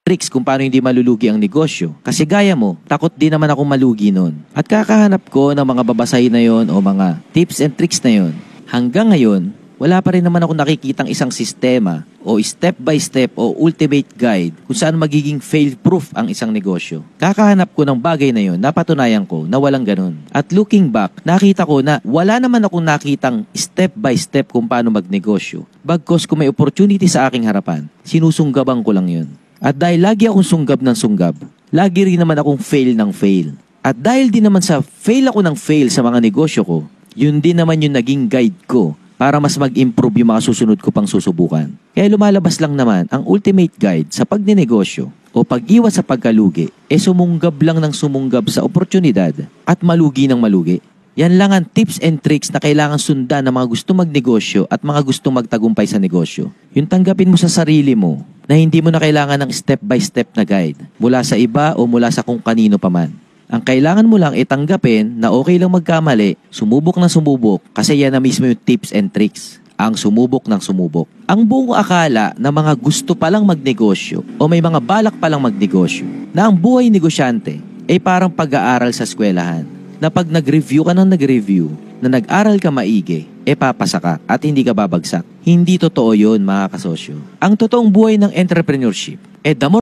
tricks kung paano hindi malulugi ang negosyo. Kasi gaya mo, takot din naman ako malugi nun. At kakahanap ko ng mga babasahin na yon o mga tips and tricks na yon. Hanggang ngayon, wala pa rin naman ako nakikitang isang sistema o step by step o ultimate guide kung saan magiging fail-proof ang isang negosyo. Kakahanap ko ng bagay na yon, napatunayan ko na walang ganun. At looking back, nakita ko na wala naman akong nakitang step by step kung paano magnegosyo. Bagkos kung may opportunity sa aking harapan, sinusunggaban ko lang yun. At dahil lagi akong sunggab ng sunggab, lagi rin naman akong fail ng fail. At dahil din naman sa fail ako ng fail sa mga negosyo ko, yun din naman yung naging guide ko para mas mag-improve yung mga susunod ko pang susubukan. Kaya lumalabas lang naman ang ultimate guide sa pagnenegosyo o pag-iwas sa pagkalugi, sumunggab lang ng sumunggab sa oportunidad at malugi ng malugi. Yan lang ang tips and tricks na kailangan sundan ng mga gusto magnegosyo at mga gusto magtagumpay sa negosyo. Yung tanggapin mo sa sarili mo na hindi mo na kailangan ng step-by-step na guide mula sa iba o mula sa kung kanino pa man. Ang kailangan mo lang tanggapin na okay lang magkamali, sumubok na sumubok kasi yan na mismo yung tips and tricks. Ang sumubok ng sumubok. Ang buong akala na mga gusto palang magnegosyo o may mga balak palang magnegosyo na ang buhay negosyante ay parang pag-aaral sa eskwelahan. Na pag nag-review ka ng nag-review, na nag-aral ka maigi, papasa ka at hindi ka babagsak. Hindi totoo yun mga kasosyo. Ang totoong buhay ng entrepreneurship, the more